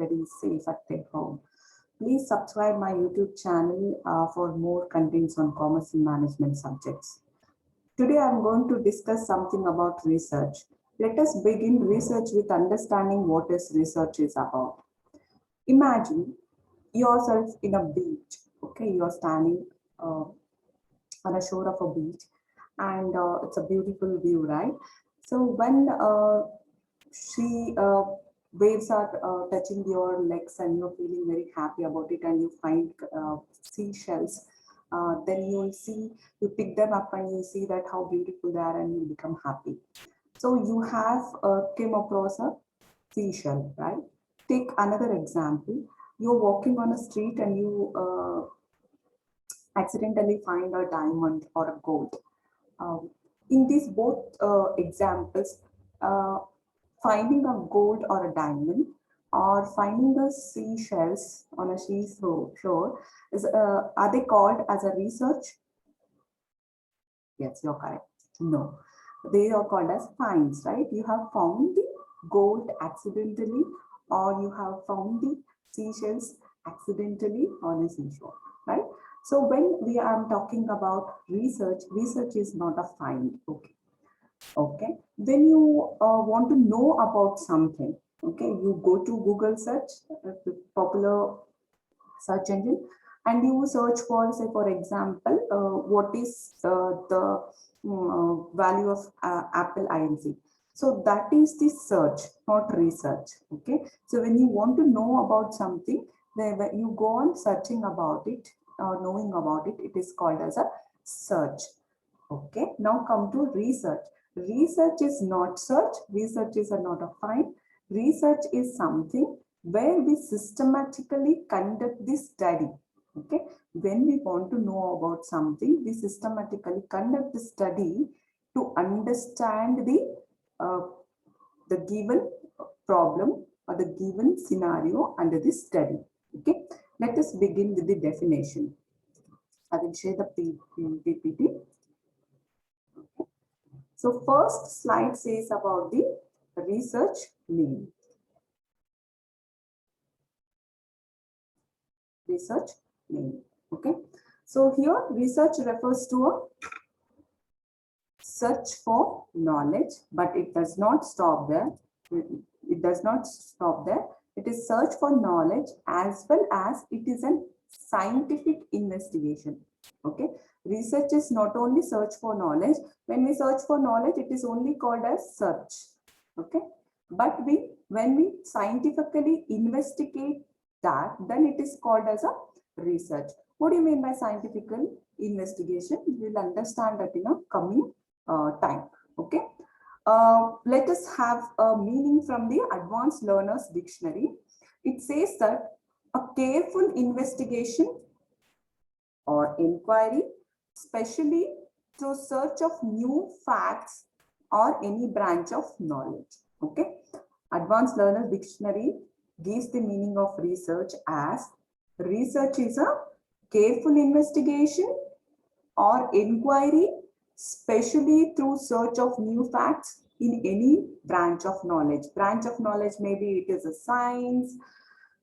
very safe at their home. Please subscribe my YouTube channel for more contents on commerce and management subjects. Today I'm going to discuss something about research. Let us begin research with understanding what is research is about. Imagine yourself in a beach. Okay, you're standing on a shore of a beach, and it's a beautiful view, right? So when she waves are touching your legs and you're feeling very happy about it, and you find seashells, then you'll see, you pick them up and you see that how beautiful they are and you become happy. So you have came across a seashell, right? Take another example. You're walking on a street and you accidentally find a diamond or a gold. In these both examples, uh, finding a gold or a diamond or finding the seashells on a shore is, are they called as a research? Yes, you're correct. No, they are called as finds, right? You have found the gold accidentally, or you have found the seashells accidentally on a seashore, right? So when we are talking about research, research is not a find. Okay. When you want to know about something, okay, you go to Google search, the popular search engine, and you search for, say, for example, what is the value of Apple Inc. So that is the search, not research. Okay. So when you want to know about something, then you go on searching about it, knowing about it, it is called as a search. Okay. Now come to research. Research is not search. Research is not a find. Research is something where we systematically conduct the study. Okay. When we want to know about something, we systematically conduct the study to understand the given problem or the given scenario under this study. Okay. Let us begin with the definition. I will share the PPT. So first slide says about the research name. Research name. Okay. So here research refers to a search for knowledge, but it does not stop there. It does not stop there. It is search for knowledge as well as it is a scientific investigation. Okay. Research is not only search for knowledge. When we search for knowledge, it is only called as search. Okay. But when we scientifically investigate that, then it is called as a research. What do you mean by scientific investigation? We will understand that in a coming time. Okay. Let us have a meaning from the Advanced Learners Dictionary. It says that a careful investigation or inquiry, especially to search of new facts or any branch of knowledge. Okay. Advanced Learners Dictionary gives the meaning of research as research is a careful investigation or inquiry, especially through search of new facts in any branch of knowledge. Branch of knowledge, maybe it is a science,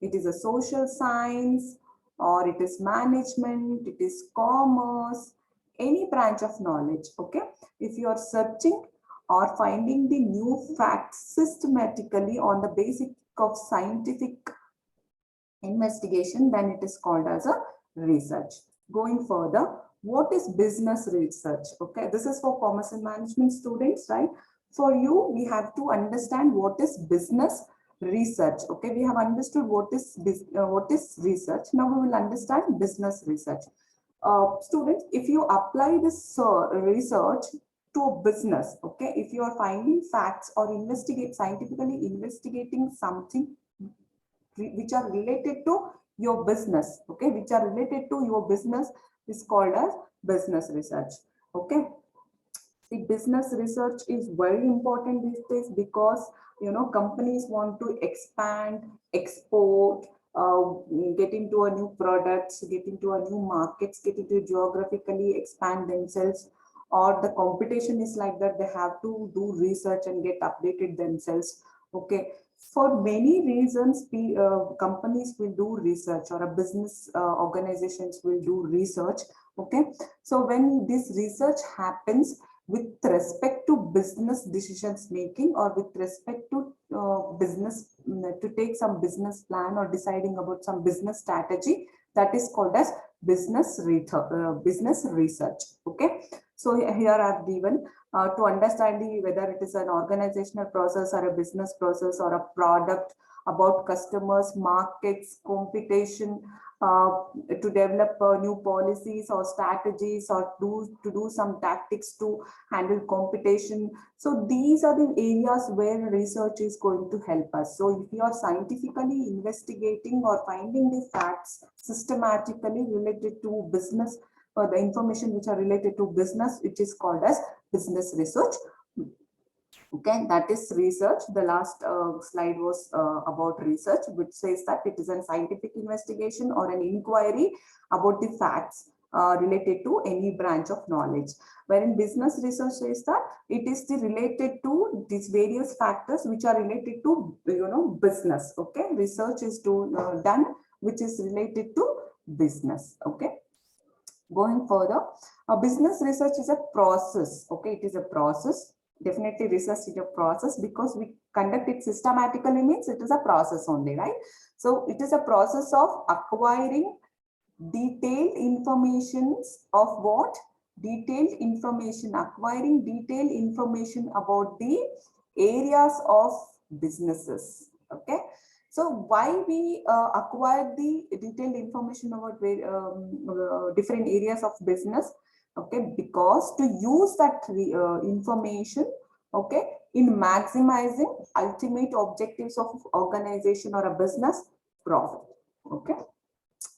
it is a social science, or it is management, it is commerce, any branch of knowledge. Okay. If you are searching or finding the new facts systematically on the basis of scientific investigation, then it is called as a research. Going further, what is business research? Okay, this is for commerce and management students, right? For you, we have to understand what is business research. Okay, we have understood what is research. Now we will understand business research. Students, if you apply this research to a business, okay, if you are finding facts or scientifically investigating something which are related to your business, okay, which are related to your business is called as business research. Okay. The business research is very important these days because, you know, companies want to expand, export, get into a new products, get into a new markets, get into geographically expand themselves, or the competition is like that, they have to do research and get updated themselves. Okay. For many reasons, companies will do research, or a business organizations will do research. Okay, so when this research happens with respect to business decisions making, or with respect to business, to take some business plan or deciding about some business strategy, that is called as business research. Okay, so here I've given to understand whether it is an organizational process or a business process or a product, about customers, markets, competition, to develop new policies or strategies, or to do some tactics to handle competition. So these are the areas where research is going to help us. So if you are scientifically investigating or finding the facts systematically related to business, or the information which are related to business, it is called as business research. Okay, that is research. The last slide was about research, which says that it is a scientific investigation or an inquiry about the facts related to any branch of knowledge. Wherein business research says that it is related to these various factors which are related to business. Okay, research is done which is related to business. Okay. Going further, a business research is a process. Okay, it is a process. Definitely research is a process, because we conduct it systematically means it is a process only, right? So it is a process of acquiring detailed information of what? Detailed information, acquiring detailed information about the areas of businesses. Okay. So why we acquire the detailed information about different areas of business? Okay, because to use that information, okay, in maximizing ultimate objectives of organization or a business, profit. Okay.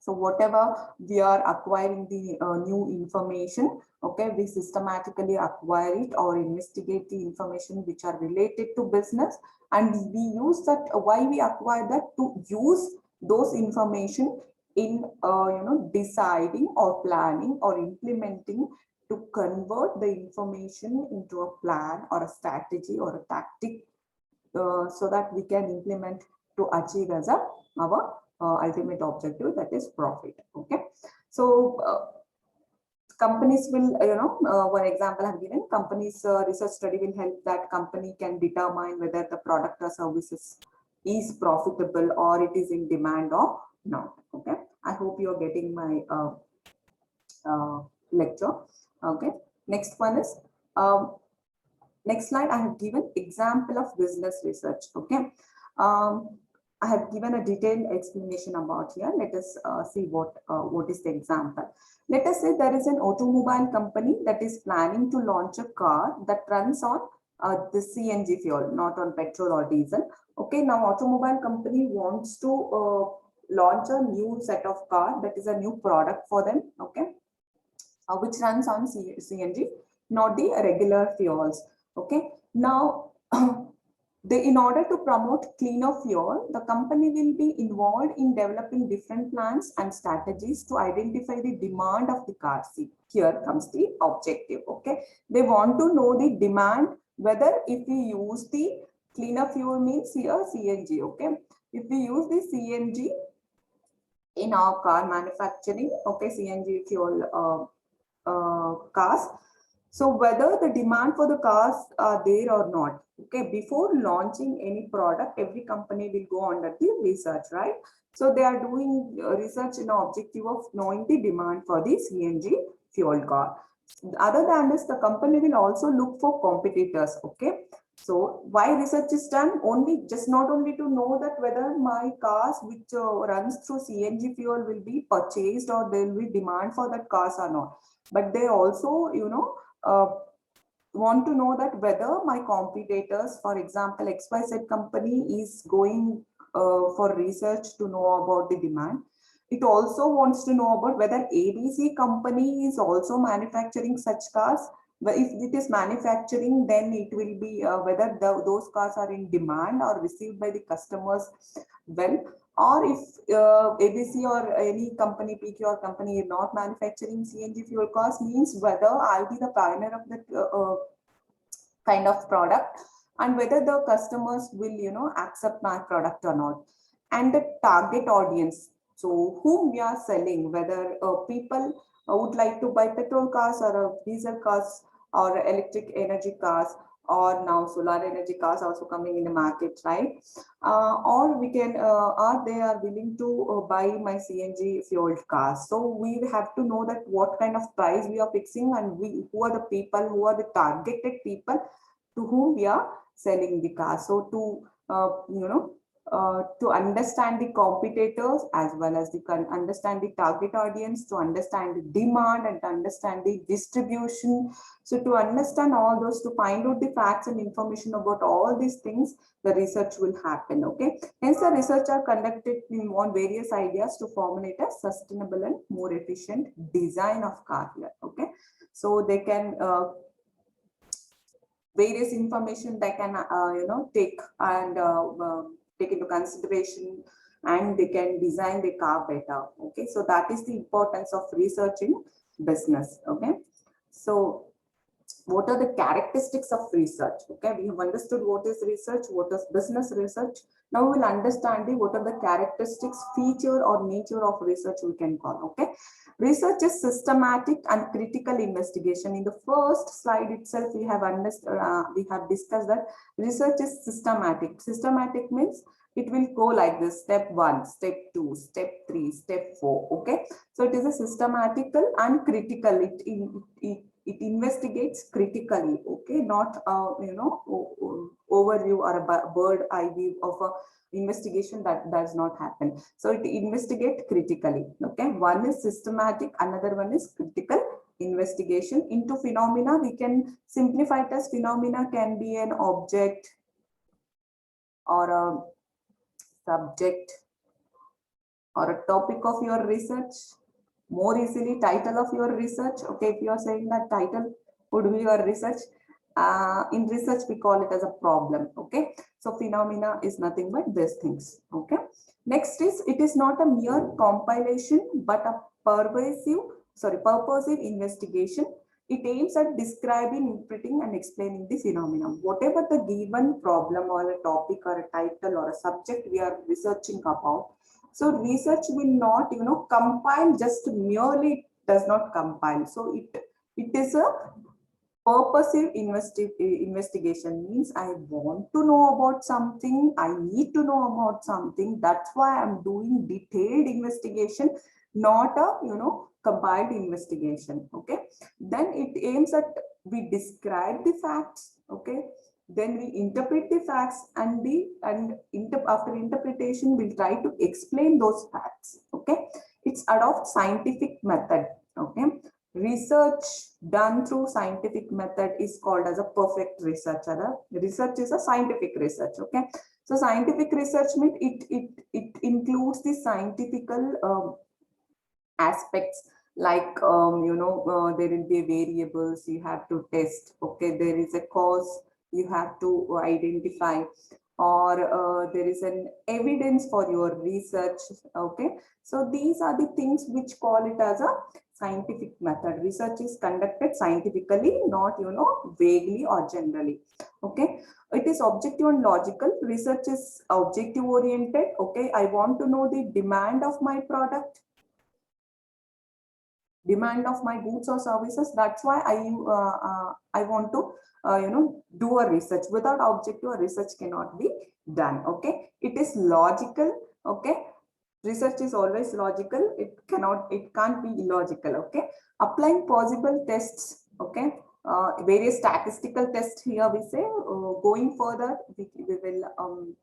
So whatever we are acquiring the new information, okay, we systematically acquire it or investigate the information which are related to business, and we use that. Why we acquire that? To use those information in deciding or planning or implementing, to convert the information into a plan or a strategy or a tactic, so that we can implement to achieve as our ultimate objective, that is profit. Okay, so companies will, one example I've given, companies research study will help that company can determine whether the product or services is profitable or it is in demand or not. Okay, I hope you're getting my lecture. Okay, next one is next slide. I have given example of business research. Okay, I have given a detailed explanation about here. Let us see what is the example. Let us say there is an automobile company that is planning to launch a car that runs on the CNG fuel, not on petrol or diesel. Okay, now automobile company wants to launch a new set of car, that is a new product for them. Okay, which runs on CNG, not the regular fuels. Okay, now in order to promote cleaner fuel, the company will be involved in developing different plans and strategies to identify the demand of the car. See, here comes the objective. Okay, they want to know the demand, whether if we use the cleaner fuel means here CNG. Okay, if we use the CNG in our car manufacturing, okay, CNG fuel cars. So whether the demand for the cars are there or not. Okay, before launching any product, every company will go under the research, right? So they are doing research in the objective of knowing the demand for the CNG fuel car. Other than this, the company will also look for competitors. Okay, so why research is done? Not only to know that whether my cars which runs through CNG fuel will be purchased or there will be demand for that cars or not, but they also want to know that whether my competitors, for example, XYZ company is going for research to know about the demand. It also wants to know about whether ABC company is also manufacturing such cars. But if it is manufacturing, then it will be whether those cars are in demand or received by the customers well. Or if ABC or any company, PQR company, is not manufacturing CNG fuel cars, means whether I'll be the pioneer of that kind of product, and whether the customers will accept my product or not. And the target audience, so whom we are selling, whether people would like to buy petrol cars or diesel cars or electric energy cars, or now solar energy cars also coming in the market, right? Or we can, or they are willing to buy my CNG fueled cars. So we have to know that what kind of price we are fixing, and who are the people, who are the targeted people to whom we are selling the car. So to understand the competitors as well as understand the target audience, to understand the demand and to understand the distribution. So to understand all those, to find out the facts and information about all these things, the research will happen. Okay. Hence, the research are conducted on various ideas to formulate a sustainable and more efficient design of car here. Okay. So they can various information they can take and take into consideration, and they can design the car better. Okay, so that is the importance of research in business. Okay, so what are the characteristics of research? Okay, we have understood what is research, what is business research. Now we will understand what are the characteristics, feature or nature of research we can call. Okay, research is systematic and critical investigation. In the first slide itself, we have discussed that research is systematic. Systematic means it will go like this: step 1, step 2, step 3, step 4. Okay, so it is a systematical and critical. It investigates critically. Okay, not overview or a bird eye view of a investigation. That does not happen. So it investigates critically. Okay, one is systematic, another one is critical investigation into phenomena. We can simplify it as phenomena can be an object or a subject or a topic of your research. More easily, title of your research. Okay, if you are saying that title would be your research, in research we call it as a problem. Okay, so phenomena is nothing but these things. Okay, next is, it is not a mere compilation but a purposive investigation. It aims at describing, interpreting and explaining the phenomenon. Whatever the given problem or a topic or a title or a subject we are researching about. So research will not, compile just merely, does not compile. So it is a purposive investigation, means I want to know about something, I need to know about something. That's why I'm doing detailed investigation, not a, compiled investigation. Okay. Then it aims at, we describe the facts. Okay. Then we interpret the facts, and after interpretation, we'll try to explain those facts. Okay, it's adopt scientific method. Okay, research done through scientific method is called as a perfect research. Research is a scientific research. Okay, so scientific research means it includes the scientific aspects, like there will be variables you have to test. Okay, there is a cause you have to identify, or there is an evidence for your research. Okay, so these are the things which call it as a scientific method. Research is conducted scientifically, not vaguely or generally. Okay, it is objective and logical. Research is objective oriented. Okay, I want to know the demand of my product, demand of my goods or services. That's why I want to do a research. Without objective, research cannot be done. Okay, it is logical. Okay, research is always logical. It can't be illogical. Okay, applying possible tests. Okay, various statistical tests here we say. Going further, we will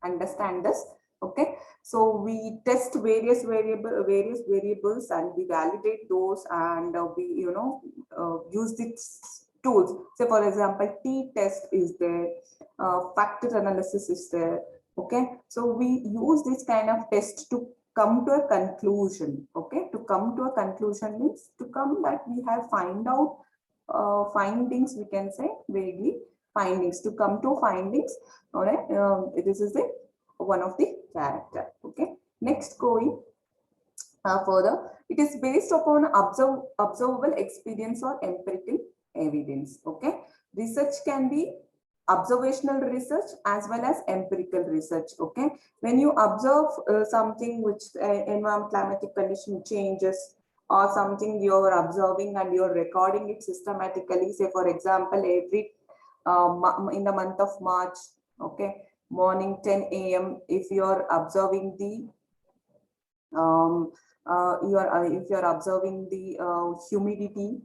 understand this. Okay, so we test various variables and we validate those, and we use these tools. So for example, t-test is there, factor analysis is there. Okay, so we use this kind of test to come to a conclusion. Okay, to come to a conclusion means to come that we have find out findings, we can say vaguely findings, to come to findings. All right, this is the one of the character. Okay, next, going further, it is based upon observable experience or empirical evidence. Okay, research can be observational research as well as empirical research. Okay, when you observe something which environment climatic condition changes or something you're observing and you're recording it systematically, say for example every in the month of March, okay, morning 10 a.m. if you're observing the if you're observing the humidity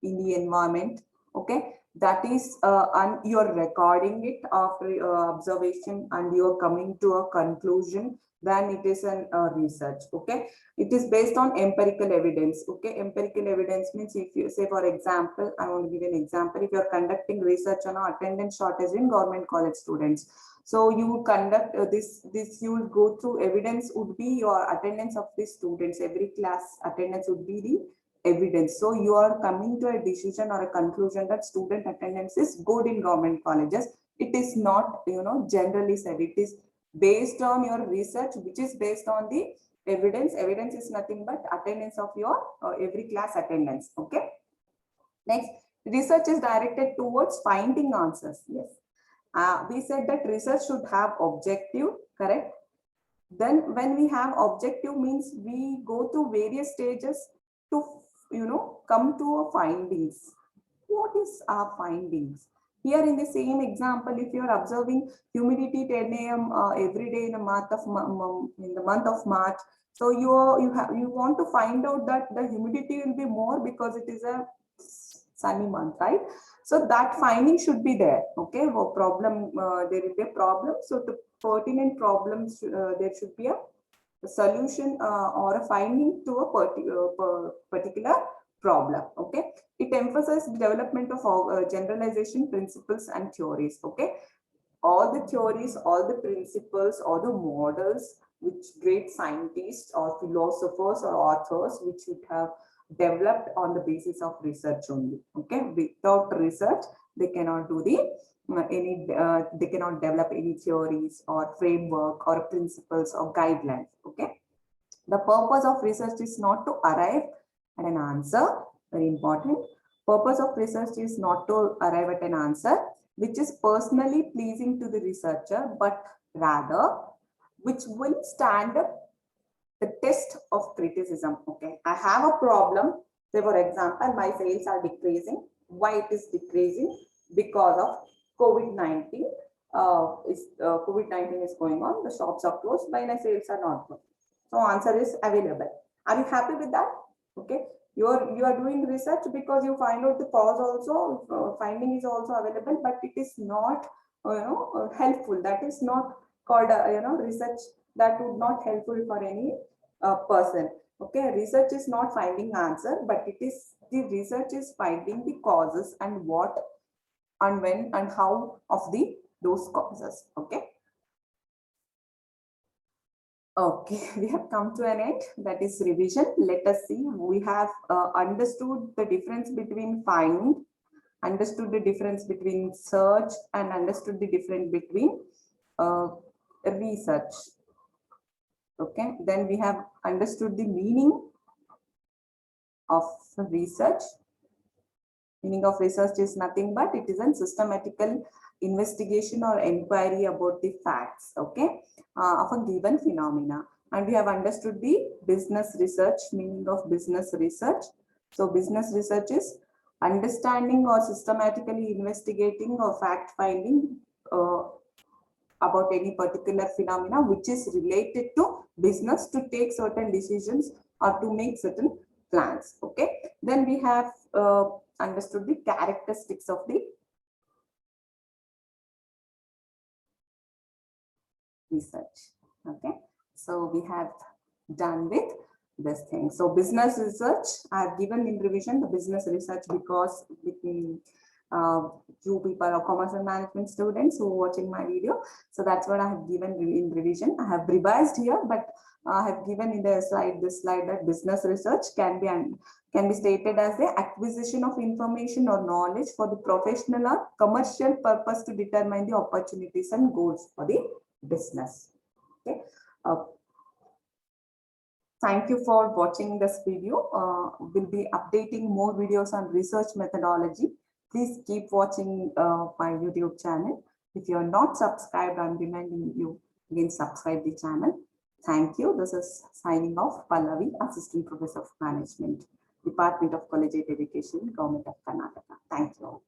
in the environment, okay, that is and you're recording it after observation and you're coming to a conclusion, then it is an research. Okay, it is based on empirical evidence. Okay, empirical evidence means, if you say for example, I want to give an example, if you're conducting research on attendance shortage in government college students, so you would conduct this you will go through evidence would be your attendance of the students, every class attendance would be the evidence. So you are coming to a decision or a conclusion that student attendance is good in government colleges. It is not, generally said. It is based on your research, which is based on the evidence. Evidence is nothing but attendance of your every class attendance. Okay. Next, research is directed towards finding answers. Yes. We said that research should have objective, correct? Then when we have objective means we go through various stages to come to a findings. What is our findings? Here in the same example, if you are observing humidity 10 a.m. Every day in the month of March, so you want to find out that the humidity will be more because it is a sunny month, right? So that finding should be there. Okay, well, problem there will be a problem. So the pertinent problems there should be a solution or a finding to a particular problem. Okay, it emphasizes development of generalization principles and theories. Okay, all the theories, all the principles, all the models which great scientists or philosophers or authors which would have developed on the basis of research only. Okay, without research they cannot do the they cannot develop any theories or framework or principles or guidelines. Okay, the purpose of research is not to arrive at an answer. Very important. Purpose of research is not to arrive at an answer which is personally pleasing to the researcher, but rather which will stand up the test of criticism. Okay, I have a problem. Say for example, my sales are decreasing. Why it is decreasing? Because of COVID-19. COVID-19 is going on. The shops are closed. Why my sales are not going? So answer is available. Are you happy with that? Okay. You are doing research because you find out the cause also. Finding is also available, but it is not helpful. That is not called research. That would not helpful for any person. Okay, research is not finding answer, but it is the research is finding the causes and what and when and how of those causes. Okay. Okay, we have come to an end. That is revision. Let us see. We have understood the difference between find, understood the difference between search, and understood the difference between research. Okay, then we have understood the meaning of research. Meaning of research is nothing but it is a systematical investigation or inquiry about the facts, okay, of a given phenomena. And we have understood the business research, meaning of business research. So business research is understanding or systematically investigating or fact finding about any particular phenomena which is related to business to take certain decisions or to make certain plans. Okay, then we have understood the characteristics of the research. Okay, so we have done with this thing. So business research, I have given in revision the business research because between you people are commerce and management students who are watching my video. So that's what I have given in revision. I have revised here, but I have given in the slide, this slide, that business research can be stated as the acquisition of information or knowledge for the professional or commercial purpose to determine the opportunities and goals for the business. Okay. Thank you for watching this video. We'll be updating more videos on research methodology. Please keep watching my YouTube channel. If you are not subscribed, I'm reminding you again, subscribe the channel. Thank you. This is signing off, Pallavi, Assistant Professor of Management, Department of Collegiate Education, Government of Karnataka. Thank you all.